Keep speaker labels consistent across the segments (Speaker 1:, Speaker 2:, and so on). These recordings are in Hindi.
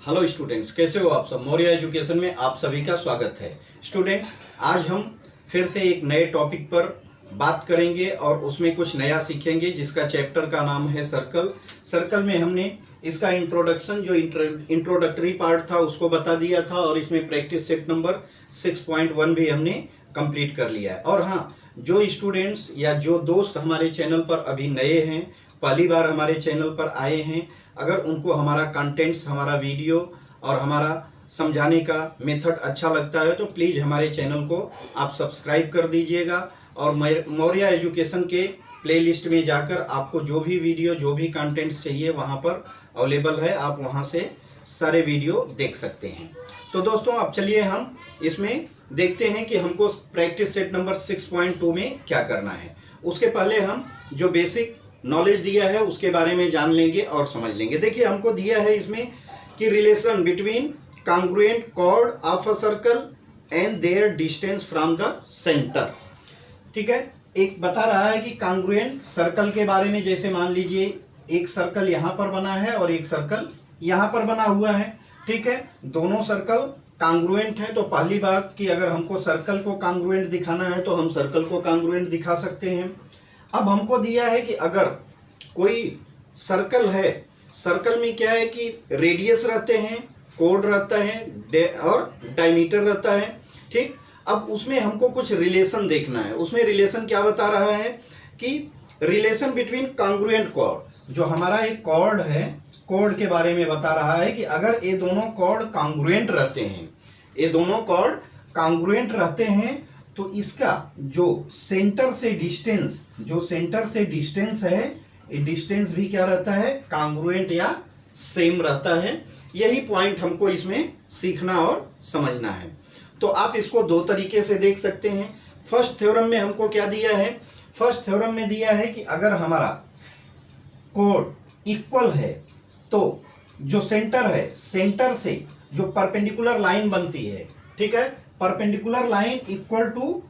Speaker 1: हेलो स्टूडेंट्स, कैसे हो आप सब। मौर्य एजुकेशन में आप सभी का स्वागत है। स्टूडेंट्स, आज हम फिर से एक नए टॉपिक पर बात करेंगे और उसमें कुछ नया सीखेंगे, जिसका चैप्टर का नाम है सर्कल। सर्कल में हमने इसका इंट्रोडक्शन, जो इंट्रोडक्टरी पार्ट था, उसको बता दिया था और इसमें प्रैक्टिस सेट नंबर 6.1 भी हमने कंप्लीट कर लिया है। और हाँ, जो स्टूडेंट्स या जो दोस्त हमारे चैनल पर अभी नए हैं, पहली बार हमारे चैनल पर आए हैं, अगर उनको हमारा कंटेंट्स, हमारा वीडियो और हमारा समझाने का मेथड अच्छा लगता है तो प्लीज़ हमारे चैनल को आप सब्सक्राइब कर दीजिएगा और मौर्य एजुकेशन के प्लेलिस्ट में जाकर आपको जो भी वीडियो, जो भी कंटेंट्स चाहिए वहाँ पर अवेलेबल है, आप वहाँ से सारे वीडियो देख सकते हैं। तो दोस्तों, अब चलिए हम इसमें देखते हैं कि हमको प्रैक्टिस सेट नंबर 6.2 में क्या करना है। उसके पहले हम जो बेसिक नॉलेज दिया है उसके बारे में जान लेंगे और समझ लेंगे। देखिए, हमको दिया है इसमें कि relation between congruent chord of a circle and their distance from the centre. ठीक है, एक बता रहा है कि कांग्रुएंट सर्कल के बारे में। जैसे मान लीजिए एक सर्कल यहाँ पर बना है और एक सर्कल यहाँ पर बना हुआ है। ठीक है, दोनों सर्कल कांग्रुएंट है। तो पहली बात कि अगर हमको सर्कल को कांग्रुएंट दिखाना है तो हम सर्कल को कांग्रुएंट दिखा सकते हैं। अब हमको दिया है कि अगर कोई सर्कल है, सर्कल में क्या है कि रेडियस रहते हैं, कोड रहता है और डायमीटर रहता है। ठीक, अब उसमें हमको कुछ रिलेशन देखना है। उसमें रिलेशन क्या बता रहा है कि रिलेशन बिटवीन कांग्रुएंट कॉर्ड, जो हमारा एक कॉर्ड है, कॉर्ड के बारे में बता रहा है कि अगर ये दोनों कॉर्ड कांग्रुएंट रहते हैं, ये दोनों कॉर्ड कांग्रुएंट रहते हैं, तो इसका जो सेंटर से डिस्टेंस, जो सेंटर से डिस्टेंस है, ये डिस्टेंस भी क्या रहता है, कांग्रुएंट या सेम रहता है। यही पॉइंट हमको इसमें सीखना और समझना है। तो आप इसको दो तरीके से देख सकते हैं। फर्स्ट थ्योरम में हमको क्या दिया है, फर्स्ट थ्योरम में दिया है कि अगर हमारा कोड इक्वल है तो जो सेंटर है, सेंटर से जो परपेंडिकुलर लाइन बनती है, ठीक है, परपेंडिकुलर लाइन इक्वल टू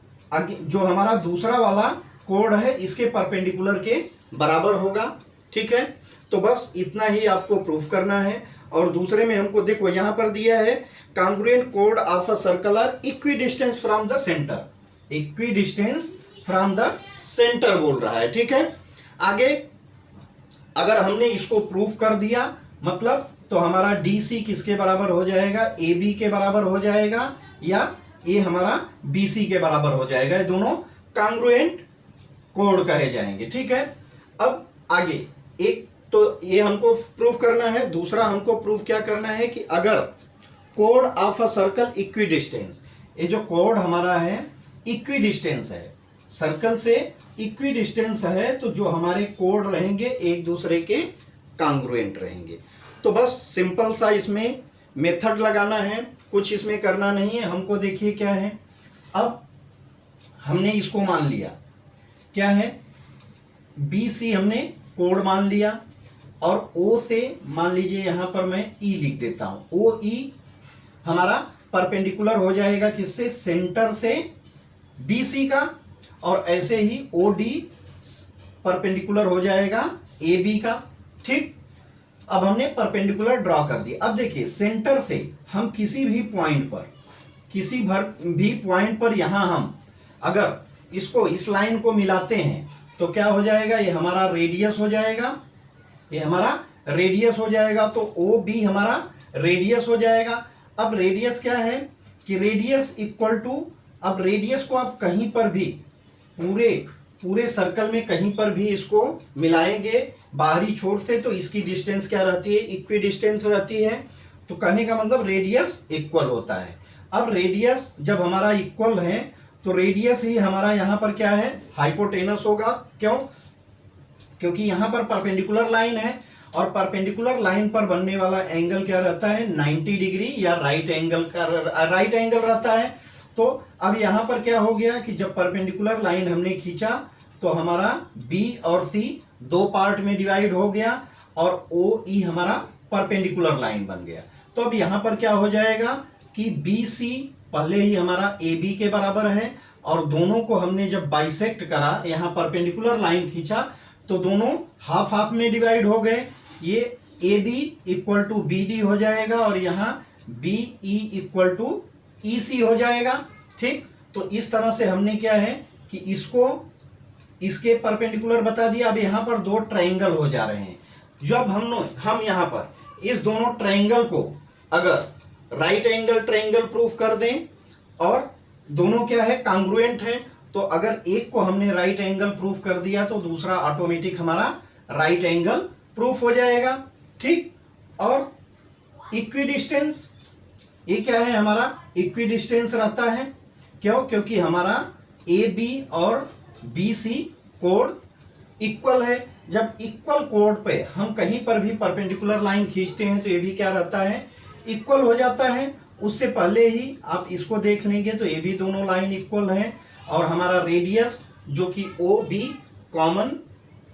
Speaker 1: जो हमारा दूसरा वाला कोड है इसके परपेंडिकुलर के बराबर होगा। ठीक है, तो बस इतना ही आपको प्रूफ करना है। और दूसरे में हमको देखो यहाँ पर दिया है कांग्रुएंट कोड of a circle are equidistance from the centre, equidistance from the centre बोल रहा है। ठीक है, आगे अगर हमने इसको प्रूफ कर दिया मतलब तो हमारा DC किसके बराबर हो जाएगा, AB के बराबर हो जाएगा, या ये हमारा BC के बराबर हो जाएगा। ये दोनों कांग्रुएंट कोड कहे जाएंगे। ठीक है, अब आगे एक तो ये हमको प्रूफ करना है, दूसरा हमको प्रूफ क्या करना है कि अगर code of a circle equi distance, ये जो कोड हमारा है इक्वी डिस्टेंस है, सर्कल से इक्वी डिस्टेंस है, तो जो हमारे कोड रहेंगे एक दूसरे के कांग्रुएंट रहेंगे। तो बस सिंपल सा इसमें मेथड लगाना है, कुछ इसमें करना नहीं है। हमको देखिए क्या है, अब हमने इसको मान लिया क्या है, BC हमने कोड मान लिया और O से मान लीजिए यहाँ पर मैं E लिख देता हूँ। OE हमारा परपेंडिकुलर हो जाएगा किससे, सेंटर से BC का, और ऐसे ही OD परपेंडिकुलर हो जाएगा AB का। ठीक, अब हमने परपेंडिकुलर ड्रॉ कर दिया। अब देखिए सेंटर से हम किसी भी पॉइंट पर, किसी भी पॉइंट पर यहाँ हम अगर इसको, इस लाइन को मिलाते हैं तो क्या हो जाएगा, ये हमारा रेडियस हो जाएगा, ये हमारा रेडियस हो जाएगा। तो OB हमारा रेडियस हो जाएगा। अब रेडियस क्या है कि रेडियस इक्वल टू, अब रेडियस को आप कहीं पर भी पूरे सर्कल में कहीं पर भी इसको मिलाएंगे बाहरी छोर से, तो इसकी डिस्टेंस क्या रहती है, इक्वी डिस्टेंस रहती है। तो कहने का मतलब रेडियस इक्वल होता है। अब रेडियस जब हमारा इक्वल है तो रेडियस ही हमारा यहाँ पर क्या है, हाइपोटेनस होगा। क्यों, क्योंकि यहाँ पर परपेंडिकुलर लाइन है और परपेंडिकुलर लाइन पर बनने वाला एंगल क्या रहता है, 90 डिग्री या राइट एंगल रहता है। तो अब यहाँ पर क्या हो गया कि जब परपेंडिकुलर लाइन हमने खींचा तो हमारा B और C दो पार्ट में डिवाइड हो गया और OE हमारा परपेंडिकुलर लाइन बन गया। तो अब यहाँ पर क्या हो जाएगा कि BC पहले ही हमारा AB के बराबर है और दोनों को हमने जब बाइसेक्ट करा, यहाँ परपेंडिकुलर लाइन खींचा, तो दोनों हाफ हाफ में डिवाइड हो गए। ये A D equal to B D हो जाएगा और यहाँ B E equal to E C हो जाएगा। ठीक, तो इस तरह से हमने क्या है कि इसको इसके परपेंडिकुलर बता दिया। अब यहाँ पर दो ट्राइंगल हो जा रहे हैं। जब हम यहाँ पर इस दोनों ट्राइंगल को अगर राइट एंगल ट्राइंगल प्रूफ कर दें और दोनों क्या है कांग्रुएंट है, तो अगर एक को हमने राइट एंगल प्रूफ कर दिया तो दूसरा ऑटोमेटिक हमारा राइट एंगल प्रूफ हो जाएगा। ठीक, और इक्विडिस्टेंस, ये क्या है हमारा इक्विडिस्टेंस रहता है। क्यों? क्योंकि हमारा ए बी और बी सी कोड इक्वल है। जब इक्वल कोड पे हम कहीं पर भी परपेंडिकुलर लाइन खींचते हैं तो ये भी क्या रहता है इक्वल हो जाता है। उससे पहले ही आप इसको देख लेंगे तो ये भी दोनों लाइन इक्वल हैं और हमारा रेडियस जो कि ओ बी कॉमन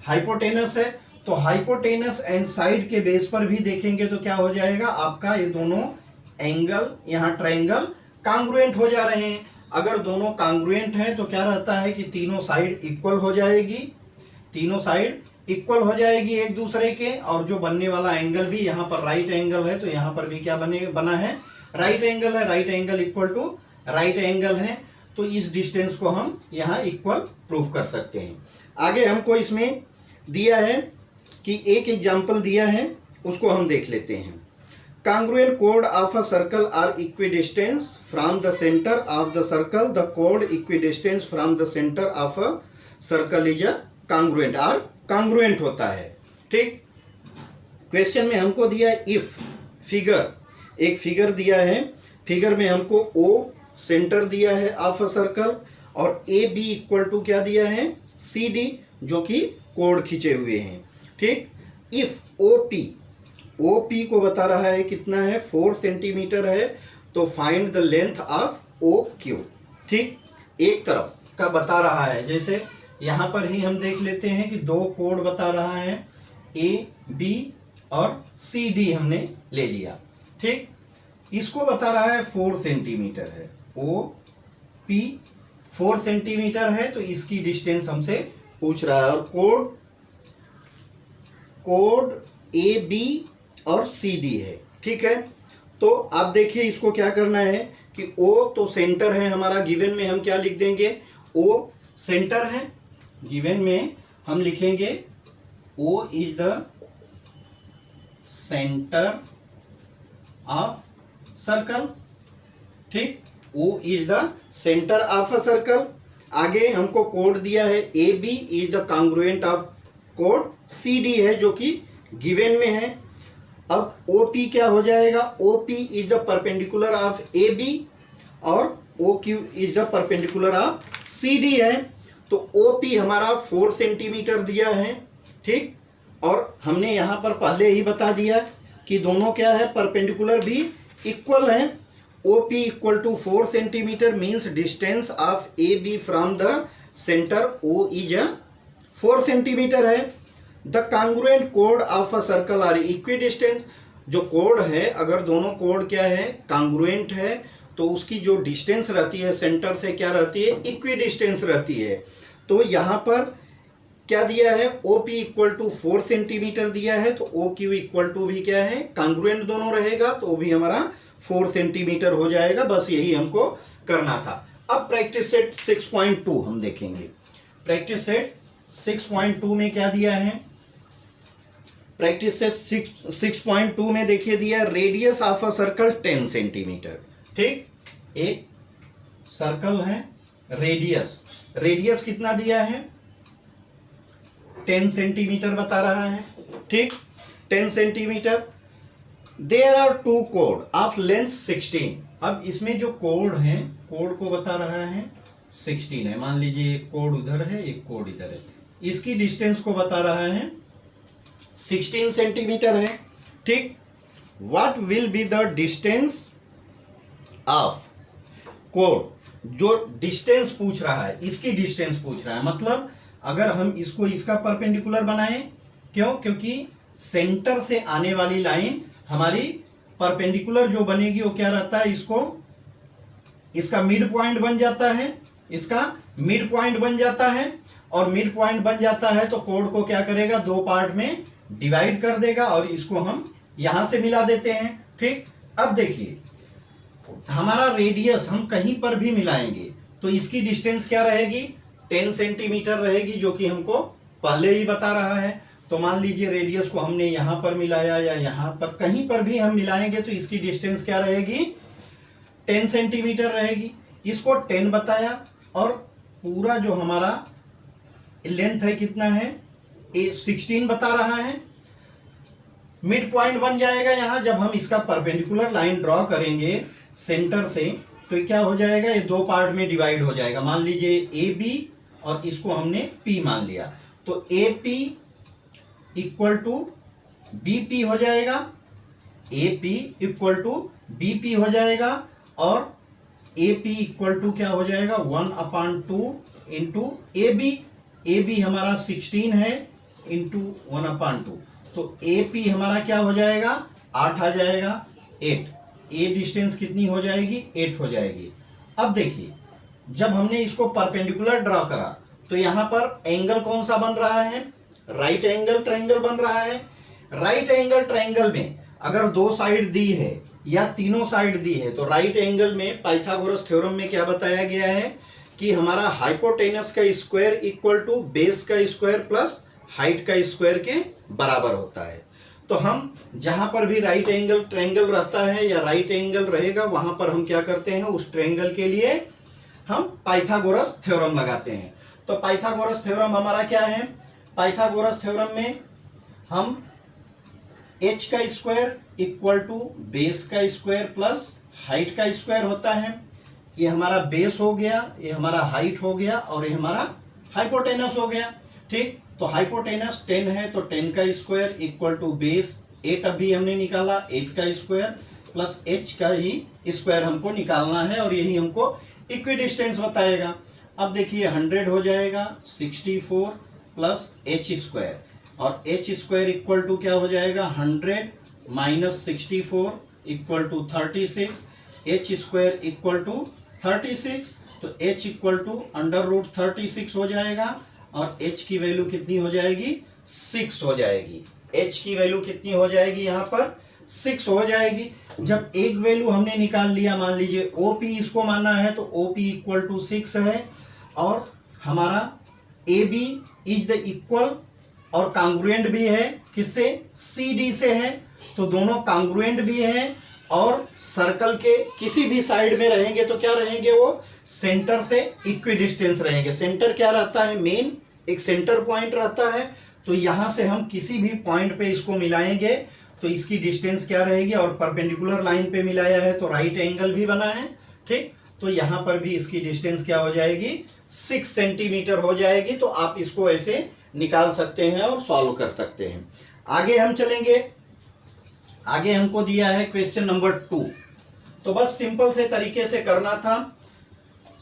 Speaker 1: हाइपोटेनस है, तो हाइपोटेनस एंड साइड के बेस पर भी देखेंगे तो क्या हो जाएगा आपका ये दोनों एंगल यहाँ ट्रायंगल कांग्रुएंट हो जा रहे हैं। अगर दोनों कांग्रुएंट हैं तो क्या रहता है कि तीनों साइड इक्वल हो जाएगी, तीनों साइड इक्वल हो जाएगी एक दूसरे के, और जो बनने वाला एंगल भी यहाँ पर राइट एंगल है तो यहाँ पर भी क्या बना है राइट एंगल है। Right angle equal to right angle है, तो इस डिस्टेंस को हम यहाँ इक्वल प्रूफ कर सकते हैं। आगे हमको इसमें दिया है कि एक एग्जाम्पल दिया है उसको हम देख लेते हैं। Congruent chord of a circle are equidistant from the center of the circle. The chord equidistant from the center of a circle is a congruent or congruent होता है। ठीक, क्वेश्चन में हमको दिया है इफ फिगर, एक फिगर दिया है। फिगर में हमको O सेंटर दिया है ऑफ अ सर्कल और ए बी इक्वल टू क्या दिया है सी डी जो कि कोड खींचे हुए हैं। ठीक, इफ ओ पी को बता रहा है कितना है 4 सेंटीमीटर है, तो find the length of O Q. ठीक, एक तरफ का बता रहा है, जैसे यहाँ पर ही हम देख लेते हैं कि दो कोड बता रहा है ए बी और सी डी हमने ले लिया। ठीक, इसको बता रहा है 4 सेंटीमीटर है, ओ पी 4 सेंटीमीटर है, तो इसकी डिस्टेंस हमसे पूछ रहा है। और कोड ए बी और सी डी है। ठीक है, तो आप देखिए इसको क्या करना है कि ओ तो सेंटर है हमारा, गिवन में हम क्या लिख देंगे ओ सेंटर है, गिवन में हम लिखेंगे O is the centre of circle. ठीक, O is the centre of a circle. आगे हमको कोड दिया है A B is the congruent of कोड सी डी है जो कि गिवन में है। अब ओ पी क्या हो जाएगा, O P is the perpendicular of A B और O Q is the perpendicular of C D है, तो ओ पी हमारा 4 सेंटीमीटर दिया है। ठीक, और हमने यहाँ पर पहले ही बता दिया कि दोनों क्या है परपेंडिकुलर भी इक्वल हैं। O P equal to 4 centimetre means distance of A B from the centre O is 4 centimetre है। द कांग्रुएंट कोड of a circle are equidistance, जो कोड है अगर दोनों कोड क्या है कांग्रुएंट है तो उसकी जो डिस्टेंस रहती है सेंटर से क्या रहती है इक्विडिस्टेंस रहती है। तो यहाँ पर क्या दिया है O P equal to 4 centimetre दिया है, तो ओ क्यू इक्वल टू भी क्या है कांग्रुएंट दोनों रहेगा, तो वो भी हमारा 4 सेंटीमीटर हो जाएगा। बस यही हमको करना था। अब प्रैक्टिस सेट 6.2 हम देखेंगे। प्रैक्टिस सेट 6.2 में क्या दिया है, प्रैक्टिस सेट 6.2 में देखिए दिया radius of a circle 10 centimetre. ठीक, एक सर्कल है, रेडियस कितना दिया है 10 सेंटीमीटर बता रहा है। ठीक, 10 सेंटीमीटर। देयर आर 2 कोड ऑफ लेंथ 16। अब इसमें जो कोड है कोड को बता रहा है 16 है। मान लीजिए एक कोड उधर है एक कोड इधर है, इसकी डिस्टेंस को बता रहा है 16 सेंटीमीटर है। ठीक, what will be the distance of code, जो डिस्टेंस पूछ रहा है इसकी डिस्टेंस पूछ रहा है, मतलब अगर हम इसको इसका परपेंडिकुलर बनाएं, क्यों, क्योंकि सेंटर से आने वाली लाइन हमारी परपेंडिकुलर जो बनेगी वो क्या रहता है इसका मिड पॉइंट बन जाता है, इसका मिड पॉइंट बन जाता है, और मिड पॉइंट बन जाता है तो कोड को क्या करेगा 2 पार्ट में डिवाइड कर देगा और इसको हम यहां से मिला देते हैं। ठीक, अब देखिए हमारा रेडियस हम कहीं पर भी मिलाएंगे तो इसकी डिस्टेंस क्या रहेगी, 10 सेंटीमीटर रहेगी, जो कि हमको पहले ही बता रहा है। तो मान लीजिए रेडियस को हमने यहां पर मिलाया या यहां पर, कहीं पर भी हम मिलाएंगे तो इसकी डिस्टेंस क्या रहेगी, 10 सेंटीमीटर रहेगी। इसको 10 बताया और पूरा जो हमारा लेंथ है कितना है, 16 बता रहा है। मिड पॉइंट बन जाएगा यहां जब हम इसका परपेंडिकुलर लाइन ड्रॉ करेंगे सेंटर से, तो क्या हो जाएगा, ये दो पार्ट में डिवाइड हो जाएगा। मान लीजिए ए बी और इसको हमने पी मान लिया, तो A P equal to B P हो जाएगा, A P equal to B P हो जाएगा, और ए पी इक्वल टू क्या हो जाएगा, 1/2 into A B. A B हमारा 16 है इंटू 1/2, तो ए पी हमारा क्या हो जाएगा, 8 आ जाएगा, 8। ए डिस्टेंस कितनी हो जाएगी, 8 हो जाएगी। अब देखिए जब हमने इसको परपेंडिकुलर ड्रॉ करा तो यहां पर एंगल कौन सा बन रहा है, राइट एंगल ट्रायंगल बन रहा है। राइट एंगल ट्रायंगल में अगर दो साइड दी है या तीनों साइड दी है तो राइट एंगल में पाइथागोरस थ्योरम में क्या बताया गया है कि हमारा हाइपोटेनस का स्क्वायर इक्वल टू बेस का स्क्वायर प्लस हाइट का स्क्वायर के बराबर होता है। तो हम जहां पर भी राइट एंगल ट्रायंगल रहता है या राइट एंगल रहेगा वहां पर हम क्या करते हैं, उस ट्रायंगल के लिए हम पाइथागोरस थ्योरम लगाते हैं। तो पाइथागोरस थ्योरम हमारा क्या है, पाइथागोरस थ्योरम में हम h का स्क्वायर इक्वल टू बेस का स्क्वायर प्लस हाइट का स्क्वायर होता है। ये हमारा बेस हो गया, ये हमारा हाइट हो गया और ये हमारा हाइपोटेनस हो गया। ठीक, तो हाइपोटेनस 10 है तो 10 का स्क्वायर इक्वल टू बेस 8 अभी हमने निकाला, 8 का स्क्वायर प्लस h का ही स्क्वायर हमको निकालना है और यही हमको इक्विडिस्टेंस बताएगा। अब देखिए 100 हो जाएगा 64 प्लस h स्क्वायर, और h स्क्वायर इक्वल टू क्या हो जाएगा, 100 minus 64 equal to 36, h square equal to 36, तो h इक्वल टू √36 हो जाएगा और h की वैल्यू कितनी हो जाएगी, 6 हो जाएगी। h की वैल्यू कितनी हो जाएगी, यहाँ पर 6 हो जाएगी। जब एक वैल्यू हमने निकाल लिया, मान लीजिए OP इसको माना है तो OP इक्वल टू 6 है और हमारा AB इज द इक्वल और कांग्रुएंट भी है किससे, CD से है, तो दोनों कांग्रुएंट भी है और सर्कल के किसी भी साइड में रहेंगे तो क्या रहेंगे, वो सेंटर से इक्विडिस्टेंस रहेंगे। सेंटर क्या रहता है, मेन एक सेंटर पॉइंट रहता है, तो यहां से हम किसी भी पॉइंट पे इसको मिलाएंगे तो इसकी डिस्टेंस क्या रहेगी, और परपेंडिकुलर लाइन पे मिलाया है तो राइट एंगल भी बना है। ठीक, तो यहां पर भी इसकी डिस्टेंस क्या हो जाएगी, 6 सेंटीमीटर हो जाएगी। तो आप इसको ऐसे निकाल सकते हैं और सॉल्व कर सकते हैं। आगे हम चलेंगे, आगे हमको दिया है क्वेश्चन नंबर 2, तो बस सिंपल से तरीके से करना था।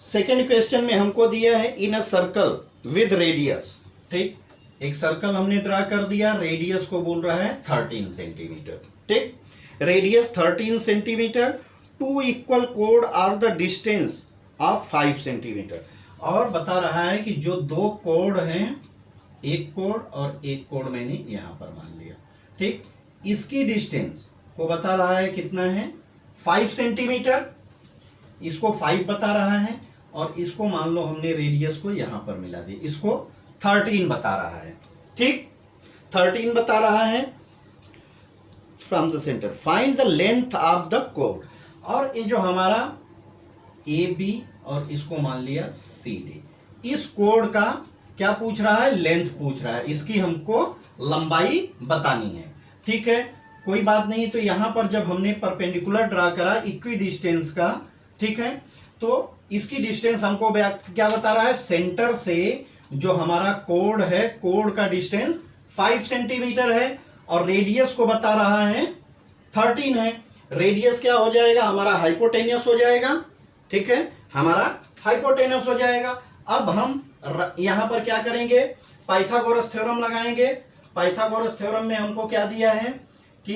Speaker 1: सेकंड क्वेश्चन में हमको दिया है इन अ सर्कल विद रेडियस। ठीक, एक सर्कल हमने ड्रा कर दिया, रेडियस को बोल रहा है 13 सेंटीमीटर। ठीक, रेडियस 13 सेंटीमीटर, 2 इक्वल कोड are the distance of 5 centimetre, और बता रहा है कि जो दो कोड हैं, एक कोड और एक कोड मैंने यहां पर मान लिया। ठीक, इसकी डिस्टेंस को बता रहा है कितना है, 5 सेंटीमीटर, इसको 5 बता रहा है और इसको मान लो हमने रेडियस को यहां पर मिला दी, इसको 13 बता रहा है। ठीक, 13 बता रहा है from the centre, find the length of the code. और ये जो हमारा AB और इसको मान लिया CD, इस कोड का क्या पूछ रहा है, लेंथ पूछ रहा है, इसकी हमको लंबाई बतानी है। ठीक है, कोई बात नहीं। तो यहां पर जब हमने परपेंडिकुलर ड्रा करा इक्वी डिस्टेंस का, ठीक है, तो इसकी डिस्टेंस हमको क्या बता रहा है, सेंटर से जो हमारा कोड है, कोड का डिस्टेंस 5 सेंटीमीटर है और रेडियस को बता रहा है 13 है। रेडियस क्या हो जाएगा, हमारा हाइपोटेनियस हो जाएगा। ठीक है, हमारा हाइपोटेनस हो जाएगा। अब हम यहां पर क्या करेंगे, पाइथागोरस थ्योरम लगाएंगे। पाइथागोरस थ्योरम में हमको क्या दिया है कि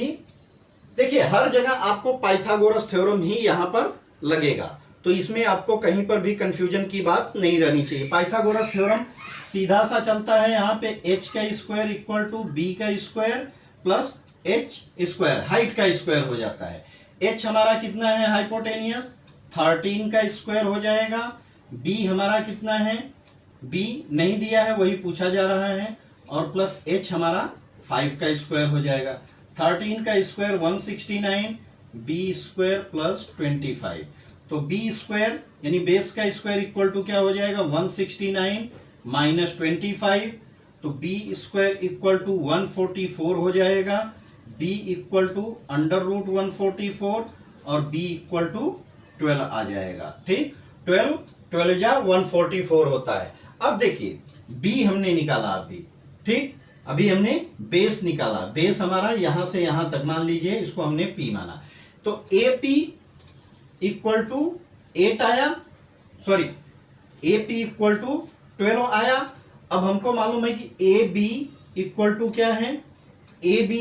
Speaker 1: देखिए हर जगह आपको पाइथागोरस थ्योरम ही यहां पर लगेगा। तो इसमें आपको कहीं पर भी कंफ्यूजन की बात नहीं रहनी चाहिए। पाइथागोरस थ्योरम सीधा सा चलता है, यहाँ पे h का स्क्वायर इक्वल टू b का square plus h square, height का स्क्वायर हो जाता है। h हमारा कितना है हाइपोटेनियस, 13 का स्क्वायर हो जाएगा। b हमारा कितना है, b नहीं दिया है वही पूछा जा रहा है, और प्लस h हमारा 5 का स्क्वायर हो जाएगा। 13 का स्क्वायर 169, b स्क्वायर प्लस 25, तो b स्क्वायर यानी बेस का स्क्वायर इक्वल टू क्या हो जाएगा 169 माइनस 25, तो b स्क्वायर इक्वल टू 144 हो जाएगा। b equal to under root 144 और b इक्वल टू 12 आ जाएगा। ठीक, 12 जा 144 होता है। अब देखिए b हमने निकाला अभी, ठीक, अभी हमने बेस निकाला। बेस हमारा यहां से यहां तक मान लीजिए, इसको हमने p माना, तो AP इक्वल टू 8 आया, सॉरी AP इक्वल टू 12 आया। अब हमको मालूम है कि AB इक्वल टू क्या है, AB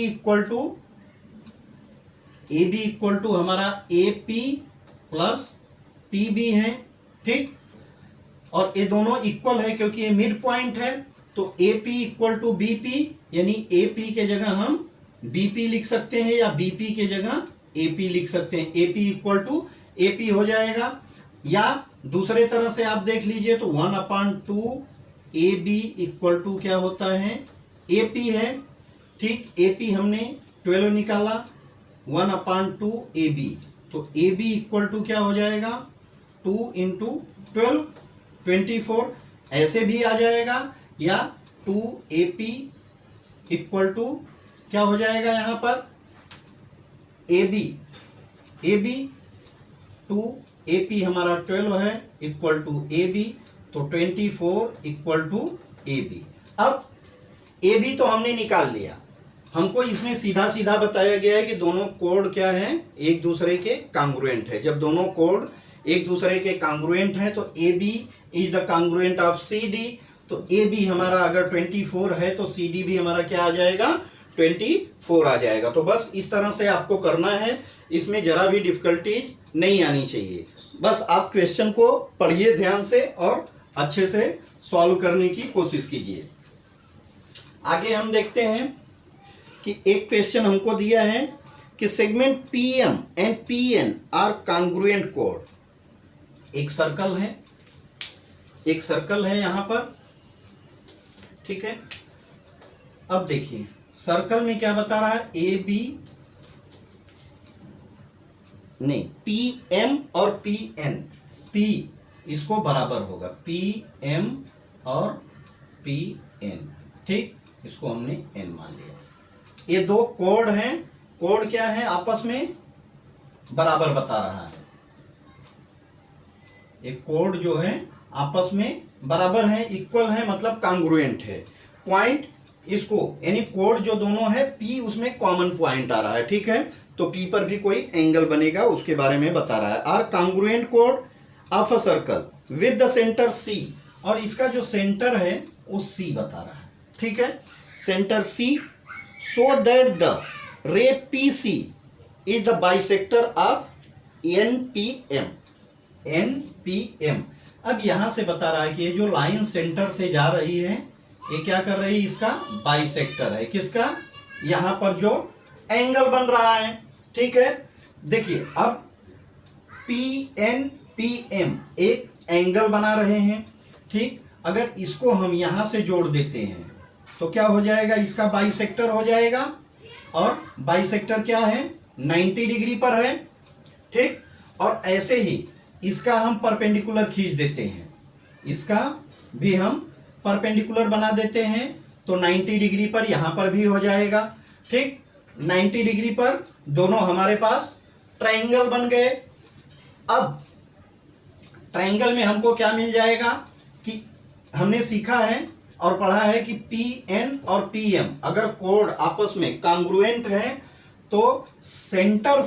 Speaker 1: इक्वल टू हमारा AP प्लस PB है। ठीक, और ये दोनों इक्वल है क्योंकि ये मिड पॉइंट है, तो AP इक्वल टू BP, यानी AP के जगह हम BP लिख सकते हैं या BP के जगह AP लिख सकते हैं। AP इक्वल टू AP हो जाएगा, या दूसरे तरह से आप देख लीजिए तो 1/2 AB इक्वल टू क्या होता है, AP है। ठीक, AP हमने 12 निकाला, 1/2 AB, तो AB इक्वल टू क्या हो जाएगा 2 × 12 24, ऐसे भी आ जाएगा, या 2AP इक्वल टू क्या हो जाएगा यहाँ पर AB 2AP हमारा 12 है इक्वल टू AB, तो 24 इक्वल टू AB। अब AB तो हमने निकाल लिया, हमको इसमें सीधा सीधा बताया गया है कि दोनों कोड क्या है, एक दूसरे के कांग्रुएंट है। जब दोनों कोड एक दूसरे के कांग्रुएंट है तो AB is the congruent of CD, तो AB हमारा अगर 24 है तो CD भी हमारा क्या आ जाएगा 24 आ जाएगा। तो बस इस तरह से आपको करना है, इसमें जरा भी डिफिकल्टीज नहीं आनी चाहिए। बस आप क्वेश्चन को पढ़िए ध्यान से और अच्छे से सॉल्व करने की कोशिश कीजिए। आगे हम देखते हैं कि एक क्वेश्चन हमको दिया है कि segment PM and PN are congruent कोड। एक सर्कल है यहां पर, ठीक है। अब देखिए सर्कल में क्या बता रहा है, AB नहीं PM और PN, P इसको बराबर होगा PM और PN, ठीक, इसको हमने N मान लिया। ये दो कोड हैं, कोड क्या है आपस में बराबर बता रहा है, ये कोड जो है आपस में बराबर है, इक्वल है, मतलब कांग्रुएंट है। पॉइंट इसको यानी कोड जो दोनों है P उसमें कॉमन पॉइंट आ रहा है, ठीक है, तो P पर भी कोई एंगल बनेगा उसके बारे में बता रहा है। आर कांग्रुएंट कोड of a circle with the centre C, और इसका जो सेंटर है वो C बता रहा है, ठीक है, centre C, so that the रे PC is the bisector of NPM। अब यहां से बता रहा है कि ये जो लाइन सेंटर से जा रही है ये क्या कर रही है, इसका बाइसेक्टर है, किसका, यहां पर जो एंगल बन रहा है, ठीक है। देखिए अब PNPM एक एंगल बना रहे हैं, ठीक, अगर इसको हम यहां से जोड़ देते हैं तो क्या हो जाएगा, इसका बाइसेक्टर हो जाएगा, और बाइसेक्टर क्या है 90 डिग्री पर है, ठीक, और ऐसे ही इसका हम परपेंडिकुलर खींच देते हैं, इसका भी हम परपेंडिकुलर बना देते हैं, तो 90 डिग्री पर यहां पर भी हो जाएगा, ठीक, 90 डिग्री पर दोनों हमारे पास ट्रायंगल बन गए। अब ट्रायंगल में हमको क्या मिल जाएगा कि हमने सीखा है और पढ़ा है कि PN और PM अगर कोड आपस में कांग्रुएंट है तो सेंटर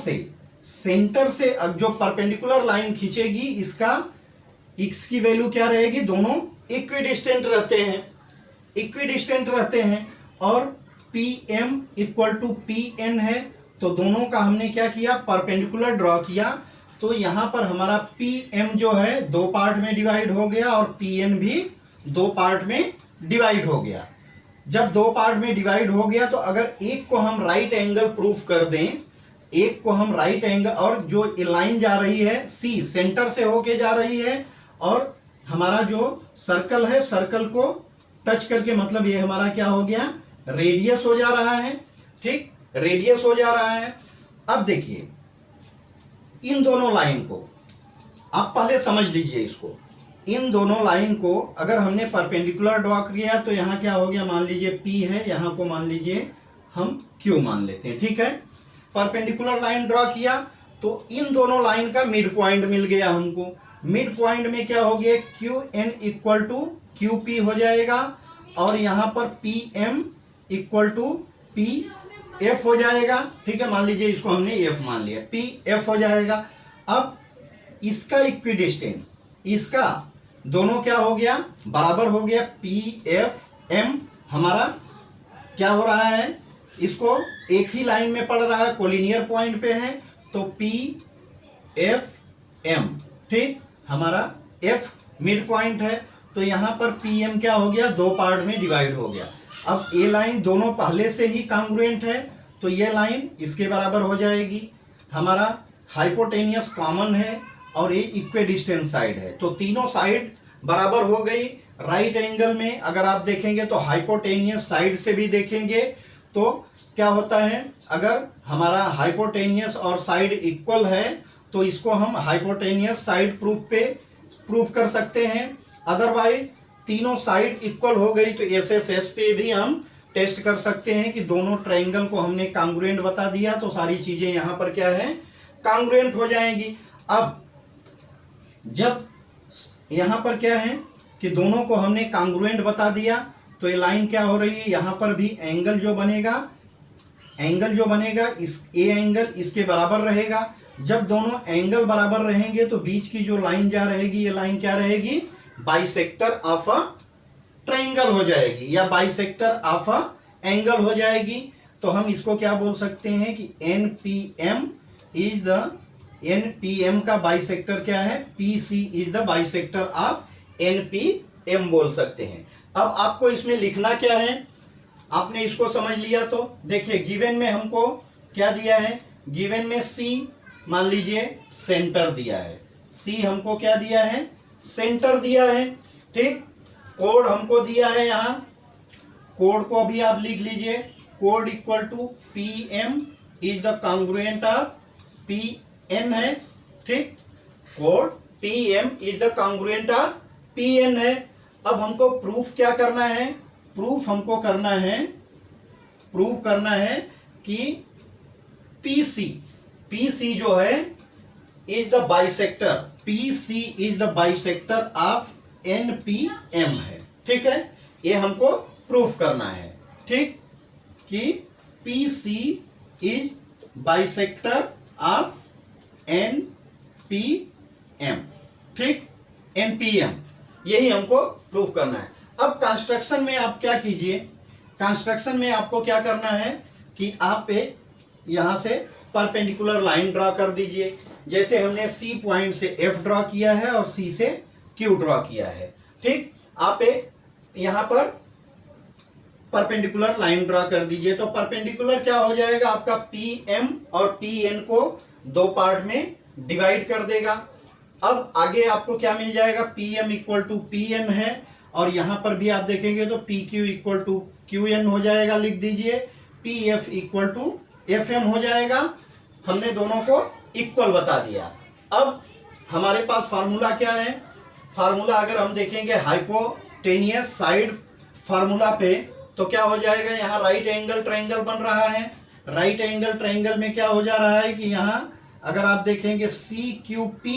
Speaker 1: से अब जो परपेंडिकुलर लाइन खींचेगी इसका x की वैल्यू क्या रहेगी, दोनों इक्विडिस्टेंट रहते हैं, और PM इक्वल टू PN है, तो दोनों का हमने क्या किया परपेंडिकुलर ड्रॉ किया, तो यहाँ पर हमारा PM जो है 2 पार्ट में डिवाइड हो गया और PN भी 2 पार्ट में डिवाइड हो गया। जब 2 पार्ट में डिवाइड हो गया तो अगर एक को हम राइट एंगल प्रूफ कर दें, एक को हम राइट एंगल, और जो लाइन जा रही है C सेंटर से होके जा रही है और हमारा जो सर्कल है सर्कल को टच करके, मतलब ये हमारा क्या हो गया, रेडियस हो जा रहा है। ठीक, रेडियस हो जा रहा है। अब देखिए इन दोनों लाइन को आप पहले समझ लीजिए, इसको इन दोनों लाइन को अगर हमने परपेंडिकुलर ड्रॉ किया तो यहाँ क्या हो गया, मान लीजिए P है, यहाँ को मान लीजिए हम Q मान लेते हैं। ठीक है, परपेंडिकुलर लाइन ड्रॉ किया तो इन दोनों लाइन का मिड पॉइंट मिल गया हमको। मिड पॉइंट में क्या हो गया, QN इक्वल टू QP हो जाएगा और यहाँ पर PM इक्वल टू PF हो जाएगा। ठीक है, मान लीजिए इसको हमने F मान लिया, PF हो जाएगा। अब इसका इक्विडिस्टेंस, इसका दोनों क्या हो गया, बराबर हो गया। PFM हमारा क्या हो रहा है, इसको एक ही लाइन में पड़ रहा है, कोलिनियर पॉइंट पे है, तो PFM। ठीक, हमारा F मिड पॉइंट है, तो यहाँ पर PM क्या हो गया, 2 पार्ट में डिवाइड हो गया। अब ये लाइन दोनों पहले से ही कांग्रुएंट है तो ये लाइन इसके बराबर हो जाएगी। हमारा हाइपोटेनियस कॉमन है और ये इक्विडिस्टेंस साइड है, तो तीनों साइड बराबर हो गई। राइट एंगल में अगर आप देखेंगे तो हाइपोटेनियस साइड से भी देखेंगे तो क्या होता है, अगर हमारा हाइपोटेनियस और साइड इक्वल है तो इसको हम हाइपोटेनियस साइड प्रूफ कर सकते हैं। अदरवाइज तीनों साइड इक्वल हो गई तो SSS पे भी हम टेस्ट कर सकते हैं कि दोनों ट्रायंगल को हमने कांग्रुएंट बता दिया तो सारी चीजें यहां पर क्या है, कांग्रुएंट हो जाएंगी। अब जब यहां पर क्या है कि दोनों को हमने कांग्रुएंट बता दिया तो ये लाइन क्या हो रही है, यहां पर भी एंगल जो बनेगा इस ए एंगल इसके बराबर रहेगा। जब दोनों एंगल बराबर रहेंगे तो बीच की जो लाइन जा रहेगी, ये लाइन क्या रहेगी, बाइसेक्टर ऑफ अ ट्रायंगल हो जाएगी या बाइसेक्टर ऑफ अ एंगल हो जाएगी। तो हम इसको क्या बोल सकते हैं कि NPM का बाइसेक्टर क्या है, PC is the bisector of NPM बोल सकते हैं। अब आपको इसमें लिखना क्या है, आपने इसको समझ लिया तो देखिए गिवन में हमको क्या दिया है, गिवन में C मान लीजिए सेंटर दिया है, C हमको क्या दिया है, सेंटर दिया है। ठीक, कोड हमको दिया है, यहाँ कोड को अभी आप लिख लीजिए, कोड equal to PM is the congruent of PN है। ठीक, कोड PM is the congruent of PN है। अब हमको प्रूफ क्या करना है, प्रूफ हमको करना है कि PC जो है is the bisector, PC is the bisector of NPM है। ठीक है, ये हमको प्रूफ करना है। ठीक, कि PC is bisector of NPM। ठीक, NPM यही हमको प्रूफ करना है। अब कंस्ट्रक्शन में आप क्या कीजिए, कंस्ट्रक्शन में आपको क्या करना है कि आप एक यहां से परपेंडिकुलर लाइन ड्रॉ कर दीजिए। जैसे हमने C पॉइंट से F ड्रॉ किया है और C से Q ड्रॉ किया है। ठीक, आप एक यहां पर परपेंडिकुलर लाइन ड्रॉ कर दीजिए। तो परपेंडिकुलर क्या हो जाएगा, आपका PM और PN को 2 पार्ट में डिवाइड कर देगा। अब आगे आपको क्या मिल जाएगा, PM इक्वल टू PN है और यहां पर भी आप देखेंगे तो PQ इक्वल टू QN हो जाएगा, लिख दीजिए। PF इक्वल टू FM हो जाएगा। हमने दोनों को इक्वल बता दिया। अब हमारे पास फार्मूला क्या है, फार्मूला अगर हम देखेंगे हाइपोटेनियस साइड फार्मूला पे तो क्या हो जाएगा, यहाँ राइट एंगल ट्रायंगल बन रहा है। राइट एंगल ट्रायंगल में क्या हो जा रहा है कि यहाँ अगर आप देखेंगे CQP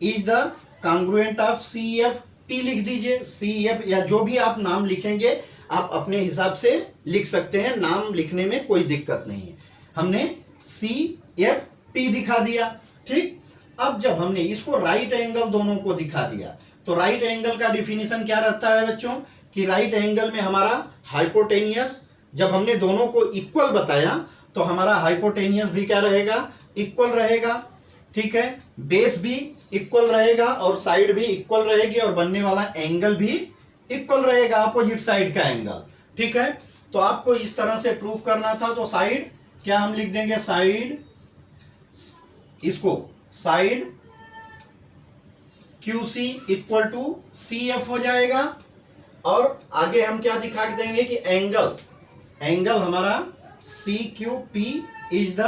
Speaker 1: is the congruent of CF। P लिख दीजिए, CF या जो भी आप नाम लिखेंगे आप अपने हिसाब से लिख सकते हैं, नाम लिखने में कोई दिक्कत नहीं है। हमने CFP दिखा दिया। ठीक, अब जब हमने इसको राइट एंगल दोनों को दिखा दिया तो राइट एंगल का डिफिनीशन क्या रहता है बच्चों, कि राइट एंगल में हमारा हाइपोटेनियस, जब हमने दोनों को इक्वल बताया तो हमारा हाइपोटेनियस भी क्या रहेगा, इक्वल रहेगा। ठीक है, बेस भी इक्वल रहेगा और साइड भी इक्वल रहेगी और बनने वाला एंगल भी इक्वल रहेगा, अपोजिट साइड का एंगल। ठीक है, तो आपको इस तरह से प्रूफ करना था। तो साइड क्या हम लिख देंगे, साइड, इसको side QC equal to CF हो जाएगा। और आगे हम क्या दिखा देंगे कि एंगल हमारा CQP is the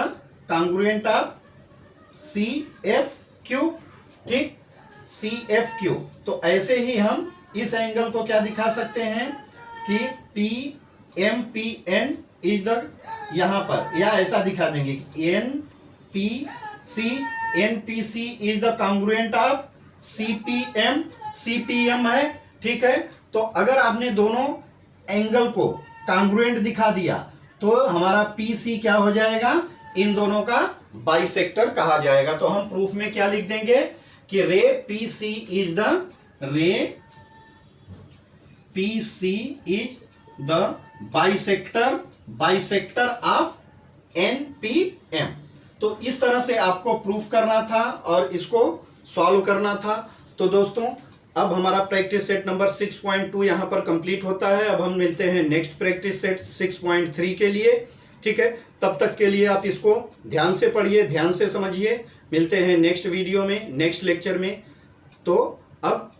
Speaker 1: congruent of CFQ। ठीक, CFQ। तो ऐसे ही हम इस एंगल को क्या दिखा सकते हैं कि PMPN इज द, यहां पर या ऐसा दिखा देंगे कि NPC is the congruent of CPM है। ठीक है, तो अगर आपने दोनों एंगल को कॉन्ग्रुएंट दिखा दिया तो हमारा PC क्या हो जाएगा, इन दोनों का बाइसेक्टर कहा जाएगा। तो हम प्रूफ में क्या लिख देंगे कि रे PC is the bisector of NPM। तो इस तरह से आपको प्रूफ करना था और इसको सॉल्व करना था। तो दोस्तों अब हमारा प्रैक्टिस सेट नंबर 6.2 यहां पर कंप्लीट होता है। अब हम मिलते हैं नेक्स्ट प्रैक्टिस सेट 6.3 के लिए। ठीक है, तब तक के लिए आप इसको ध्यान से पढ़िए, ध्यान से समझिए। मिलते हैं नेक्स्ट वीडियो में, नेक्स्ट लेक्चर में। तो अब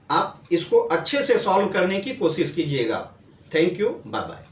Speaker 1: आप इसको अच्छे से सॉल्व करने की कोशिश कीजिएगा। Thank you, bye bye.